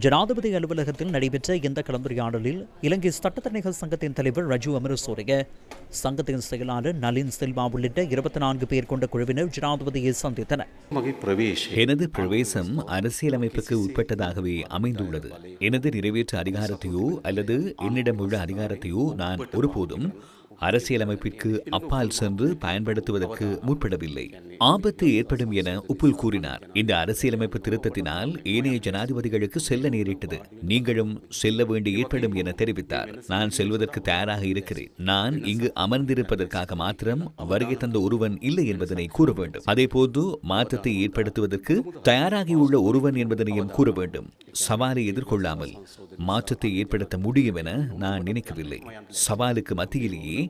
ஜனாதிபதி அலுவலகத்தில் நடைபெற்ற இந்த கலந்துரையாடலில் இலங்கை சட்டத்தரணிகள் சங்கத்தின் தலைவர் ரஜு அமரசூரிய, சங்கத்தின் செயலாளர் நளின் சில்வா உள்ளிட்ட 24 பேர் கொண்ட குழுவினர் ஜனாதிபதியை சந்தித்தனர். எனது பிரவேசம் அரசியலமைப்புக்கு உட்பட்டதாகவே அமைந்துள்ளது. எனது நிறைவேற்று அதிகாரத்தையோ அல்லது என்னிடம் உள்ள அதிகாரத்தையோ நான் ஒருபோதும் அரசியலமைப்பிற்கு அப்பால் சென்று பயன்படுத்துவதற்கு முற்படவில்லை. ஆபத்து ஏற்படும் என உப்புல் கூறினார். இந்த அரசியலமைப்பு திருத்தத்தினால் ஏனைய ஜனாதிபதிகளுக்கு செல்ல நேரிட்டது. நீங்களும் செல்ல வேண்டி ஏற்படும் என தெரிவித்தார். நான் செல்வதற்கு தயாராக இருக்கிறேன். நான் இங்கு அமர்ந்திருப்பதற்காக மாத்திரம் வருகை தந்த ஒருவன் இல்லை என்பதனை கூற வேண்டும். அதேபோது மாற்றத்தை ஏற்படுத்துவதற்கு தயாராகியுள்ள ஒருவன் என்பதனையும் கூற வேண்டும். சவாலை எதிர்கொள்ளாமல் மாற்றத்தை ஏற்படுத்த முடியும் என நான் நினைக்கவில்லை. சவாலுக்கு மத்தியிலேயே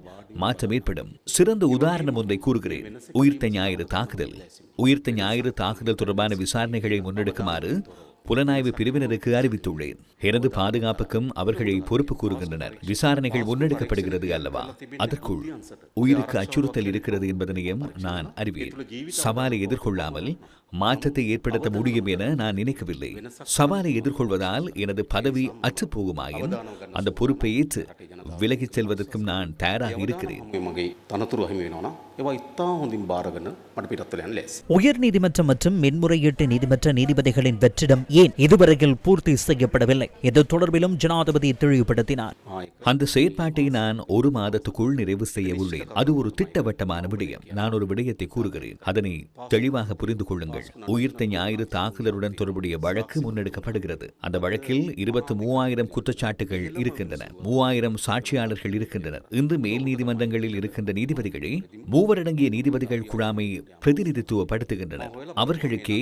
மாற்றம் ஏற்படும். சிறந்த உதாரணம் ஒன்றை கூறுகிறேன். உயிர்த்த ஞாயிறு தாக்குதல் தொடர்பான விசாரணைகளை முன்னெடுக்குமாறு புலனாய்வு பிரிவினருக்கு அறிவித்துள்ளேன். எனது பாதுகாப்புக்கும் அவர்களை பொறுப்பு கூறுகின்றனர். விசாரணைகள் முன்னெடுக்கப்படுகிறது அல்லவா, அதற்குள் உயிருக்கு அச்சுறுத்தல் இருக்கிறது என்பதனையும் நான் அறிவேன். சவாலை எதிர்கொள்ளாமல் மாற்றத்தை ஏற்படுத்த முடியும் என நான் நினைக்கவில்லை. சவாலை எதிர்கொள்வதால் எனது பதவி அற்றுப்போகுமாயின் அந்த பொறுப்பை ஏற்று விலகிச் செல்வதற்கும் நான் தயாராக இருக்கிறேன். உயர் நீதிமன்றம் மற்றும் மென்முறையீட்டு நீதிமன்ற நீதிபதிகளின் வெற்றிடம் ஏன் இதுவரையில் பூர்த்தி செய்யப்படவில்லை? இது தொடர்பிலும் ஜனாதிபதி தெளிவுபடுத்தினார். அந்த செயற்பாட்டை நான் 1 மாதத்துக்குள் நிறைவு செய்ய உள்ளேன். அது ஒரு திட்டவட்டமான விடயம். நான் ஒரு விடயத்தை கூறுகிறேன், அதனை தெளிவாக புரிந்து கொள்ளுங்கள். உயிர்த்த ஞாயிறு தாக்குதலுடன் தொடர்புடைய வழக்கு முன்னெடுக்கப்படுகிறது. அந்த வழக்கில் 23,000 குற்றச்சாட்டுகள் இருக்கின்றன. 3,000 சாட்சியாளர்கள் இருக்கின்றனர். இன்று மேல் நீதிமன்றங்களில் இருக்கின்ற நீதிபதிகளே 3 அடங்கிய நீதிபதிகள் குழாமை பிரதிநிதித்துவப்படுத்துகின்றனர். அவர்களுக்கே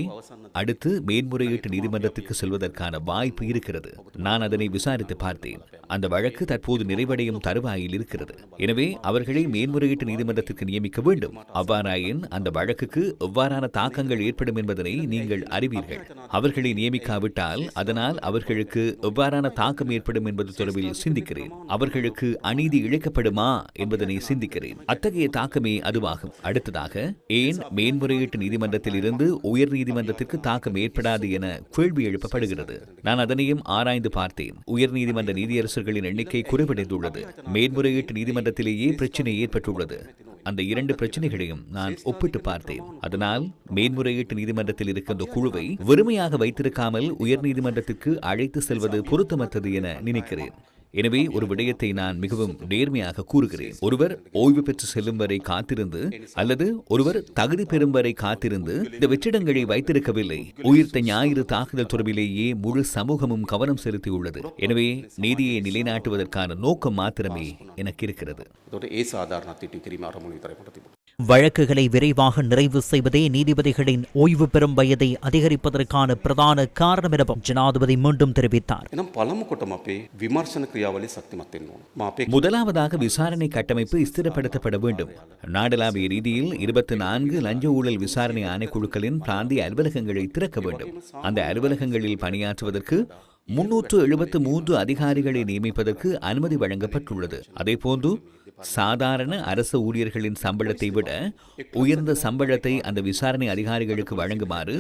அடுத்து மேன்முறையீட்டு நீதிமன்றத்திற்கு செல்வதற்கான வாய்ப்பு இருக்கிறது. நான் அதனை விசாரித்து பார்த்தேன். அந்த வழக்கு தற்போது நிறைவடையும் தருவாயில் இருக்கிறது. எனவே அவர்களை மேன்முறையீட்டு நீதிமன்றத்திற்கு நியமிக்க வேண்டும். அவ்வாறாயின் அந்த வழக்குக்கு எவ்வாறான தாக்கங்கள் ஏற்படும் என்பதனை நீங்கள் அறிவீர்கள். அவர்களை நியமிக்காவிட்டால் அதனால் அவர்களுக்கு எவ்வாறான தாக்கம் ஏற்படும் என்பது தொடர்பில் சிந்திக்கிறேன். அவர்களுக்கு அநீதி இழைக்கப்படுமா என்பதனை சிந்திக்கிறேன். அத்தகைய தாக்கமே அதுவாகும். அடுத்ததாக, ஏன் மேன்முறையீட்டு நீதிமன்றத்தில் இருந்து உயர் நீதிமன்றத்திற்கு தாக்கம் ஏற்படாது என கேள்வி எழுப்பப்படுகிறது. நான் அதனையும் ஆராய்ந்து பார்த்தேன். உயர் நீதிமன்ற நீதியரசர்களின் எண்ணிக்கை குறைவடைந்துள்ளது. மேன்முறையீட்டு நீதிமன்றத்திலேயே பிரச்சினை ஏற்பட்டுள்ளது. அந்த 2 பிரச்சனைகளையும் நான் ஒப்பிட்டு பார்த்தேன். அதனால் மேன்முறையீட்டு நீதிமன்றத்தில் இருக்கின்ற குழுவை வெறுமையாக வைத்திருக்காமல் உயர் நீதிமன்றத்திற்கு அழைத்து செல்வது பொருத்தமற்றது என நினைக்கிறேன். எனவே ஒரு விடயத்தை நான் மிகவும் நேர்மையாக கூறுகிறேன். ஒருவர் ஓய்வு பெற்று செல்லும் வரை காத்திருந்து அல்லது ஒருவர் தகுதி பெறும் வரை காத்திருந்து இந்த வெற்றிடங்களை வைத்திருக்கவில்லை. உயிர்த்த ஞாயிறு தாக்குதல் தொடர்பிலேயே முழு சமூகமும் கவனம் செலுத்தியுள்ளது. எனவே நீதியை நிலைநாட்டுவதற்கான நோக்கம் மாத்திரமே எனக்கு இருக்கிறது. வழக்குகளை விரைவாக நிறைவு செய்வதே நீதிபதிகளின் ஓய்வு பெறும் வயதை அதிகரிப்பதற்கான பிரதான காரணம் எனவும் ஜனாதிபதி மீண்டும் தெரிவித்தார். முதலாவதாக விசாரணை கட்டமைப்பு ஸ்திரப்படுத்தப்பட வேண்டும். நாடளாவிய ரீதியில் 24 லஞ்ச ஊழல் விசாரணை ஆணைக்குழுக்களின் பிராந்திய அலுவலகங்களை திறக்க வேண்டும். அந்த அலுவலகங்களில் பணியாற்றுவதற்கு 373 அதிகாரிகளை நியமிப்பதற்கு அனுமதி வழங்கப்பட்டுள்ளது. அதேபோன்று சாதாரண அரசு ஊழியர்களின் சம்பளத்தை விட உயர்ந்த சம்பளத்தை அந்த விசாரணை அதிகாரிகளுக்கு வழங்குமாறு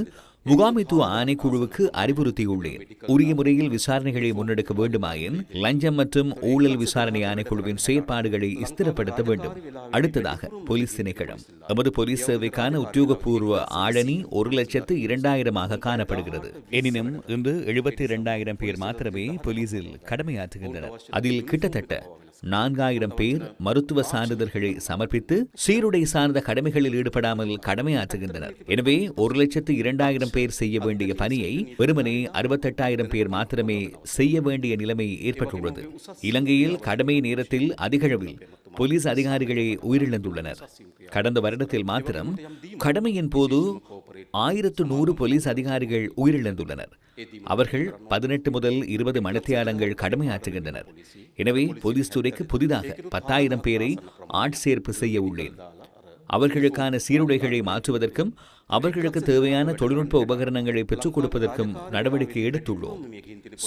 முகாமைத்துவ ஆணைக்குழுவுக்கு அறிவுறுத்தியுள்ளேன். உரிய முறையில் விசாரணைகளை முன்னெடுக்க வேண்டுமாயின் லஞ்சம் மற்றும் ஊழல் விசாரணை ஆணைக்குழுவின் செயற்பாடுகளை ஸ்திரப்படுத்த வேண்டும். அடுத்ததாக, போலீஸ் திணைக்களம். எமது போலீஸ் சேவைக்கான உத்தியோகபூர்வ ஆளணி 1,02,000 காணப்படுகிறது. எனினும் இன்று 72,000 பேர் மாத்திரமே போலீசில் கடமையாற்றுகின்றனர். அதில் கிட்டத்தட்ட 4,000 பேர் மருத்துவ சான்றிதழ்களை சமர்ப்பித்து சீருடை சார்ந்த கடமைகளில் ஈடுபடாமல் கடமையாற்றுகின்றனர். எனவே 1,02,000 பேர் செய்ய வேண்டிய பணியை வெறுமனே 68,000 பேர் மாத்திரமே செய்ய வேண்டிய நிலைமை ஏற்பட்டுள்ளது. இலங்கையில் கடமை நேரத்தில் அதிகளவில் போலீஸ் அதிகாரிகளே உயிரிழந்துள்ளனர். கடந்த வருடத்தில் மாத்திரம் கடமையின் போது 1,100 போலீஸ் அதிகாரிகள் உயிரிழந்துள்ளனர். அவர்கள் 18 முதல் 20 மணித்தியாலங்கள் கடமையாற்றுகின்றனர். எனவே போலீஸ் துறைக்கு புதிதாக 10,000 பேரை ஆட்சேர்ப்பு செய்ய உள்ளேன். அவர்களுக்கான சீருடைகளை மாற்றுவதற்கும் அவர்களுக்கு தேவையான தொழில்நுட்ப உபகரணங்களை பெற்றுக் கொடுப்பதற்கும் நடவடிக்கை எடுத்துள்ளோம்.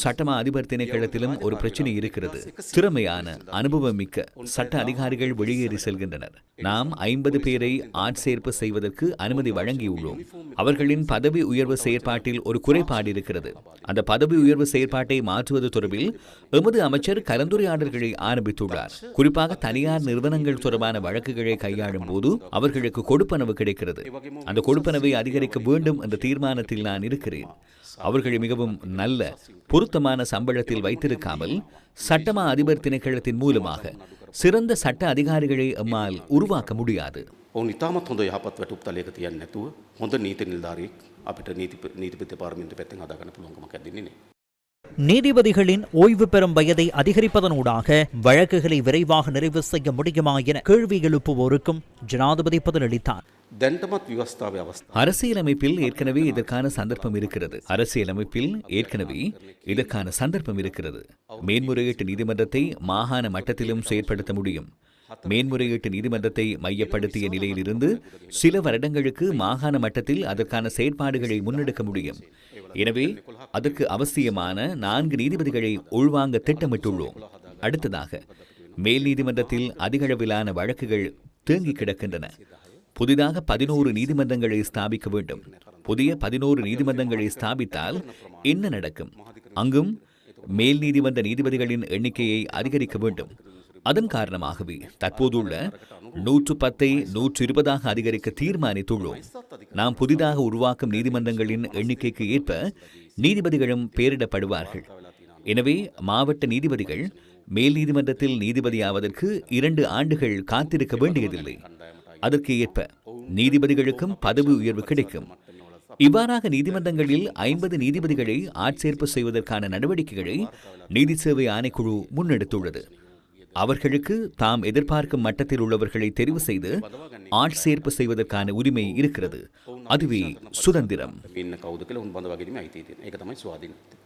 சட்டமா அதிபர் திணைக்களத்திலும் ஒரு பிரச்சனை இருக்கிறது. திறமையான அனுபவமிக்க சட்ட அதிகாரிகள் வெளியேறி செல்கின்றனர். நாம் 50 பேரை ஆட்சேர்ப்பு செய்வதற்கு அனுமதி வழங்கியுள்ளோம். அவர்களின் பதவி உயர்வு செயற்பாட்டில் ஒரு குறைபாடு இருக்கிறது. அந்த பதவி உயர்வு செயற்பாட்டை மாற்றுவது தொடர்பில் எமது அமைச்சர் கலந்துரையாடல்களை ஆரம்பித்துள்ளார். குறிப்பாக தனியார் நிறுவனங்கள் தொடர்பான வழக்குகளை கையாளும் போது அவர்களுக்கு கொடுப்பனவு கிடைக்கிறது. அந்த கொடுப்பனவை அதிகரிக்க வேண்டும் என்ற தீர்மானத்தில் நான் இருக்கிறேன். அவர்களை மிகவும் நல்ல பொருத்தமான சம்பளத்தில் வைத்திருக்காமல் சட்டமா அதிபர் திணைக்களத்தின் மூலமாக சிறந்த சட்ட அதிகாரிகளை எம்மால் உருவாக்க முடியாது. ඔවුන් ඉතාමත් හොඳ යහපත් වැටුප් තලයක තියන්නේ නැතුව හොඳ නීති නිලධාරියෙක් අපිට නීති දෙපාර්තමේන්තුව පැත්තෙන් හදා ගන්න පුළුවන්කමක් ඇතින්නේ නැහැ. நீதிபதிகளின் ஓய்வு பெறும் வயதை அதிகரிப்பதனூடாக வழக்குகளை விரைவாக நிறைவு செய்ய முடியுமா என கேள்வி எழுப்புவோருக்கும் ஜனாதிபதி பதிலளித்தார். දැන්ටමත් ව්‍යවස්ථාවේ අවස්ථාව அரசியலமைப்பில் ஏற்கனவே இதற்கான சந்தர்ப்பம் இருக்கிறது. மேன்முறையீட்டு நீதிமன்றத்தை மாகாண மட்டத்திலும் செயற்படுத்த முடியும். மேன்முறையீட்டு நீதிமன்றத்தை மையப்படுத்திய நிலையிலிருந்து சில வருடங்களுக்கு மாகாண மட்டத்தில் அதற்கான செயற்பாடுகளை முன்னெடுக்க முடியும். எனவே அதற்கு அவசியமான 4 நீதிபதிகளை உள்வாங்க திட்டமிட்டுள்ளோம். அடுத்ததாக மேல் நீதிமன்றத்தில் அதிகளவிலான வழக்குகள் தேங்கி கிடக்கின்றன. புதிதாக 11 நீதிமன்றங்களை ஸ்தாபிக்க வேண்டும். புதிய 11 நீதிமன்றங்களை ஸ்தாபித்தால் என்ன நடக்கும்? அங்கும் மேல் நீதிமன்ற நீதிபதிகளின் எண்ணிக்கையை அதிகரிக்க வேண்டும். அதன் காரணமாகவே தற்போதுள்ள 110ஐ 120ஆக அதிகரிக்க தீர்மானித்துள்ளோம். நாம் புதிதாக உருவாக்கும் நீதிமன்றங்களின் எண்ணிக்கைக்கு ஏற்ப நீதிபதிகளும் பெயரிடப்படுவார்கள். எனவே மாவட்ட நீதிபதிகள் மேல் நீதிமன்றத்தில் நீதிபதியாவதற்கு 2 ஆண்டுகள் காத்திருக்க வேண்டியதில்லை. அதற்கு ஏற்ப நீதிபதிகளுக்கும் பதவி உயர்வு கிடைக்கும். இவ்வாறாக நீதிமன்றங்களில் 50 நீதிபதிகளை ஆட்சேர்ப்பு செய்வதற்கான நடவடிக்கைகளை நீதி சேவை ஆணைக்குழு முன்னெடுத்துள்ளது. அவர்களுக்கு தாம் எதிர்பார்க்கும் மட்டத்தில் உள்ளவர்களை தெரிவு செய்து ஆட்சேர்ப்பு செய்வதற்கான உரிமை இருக்கிறது. அதுவே சுதந்திரம். ඉන්න කවුද කියලා උන් බඳවාගැනීමේ අයිතිය තියෙනවා. ඒක තමයි ස්වාධීනත්වය.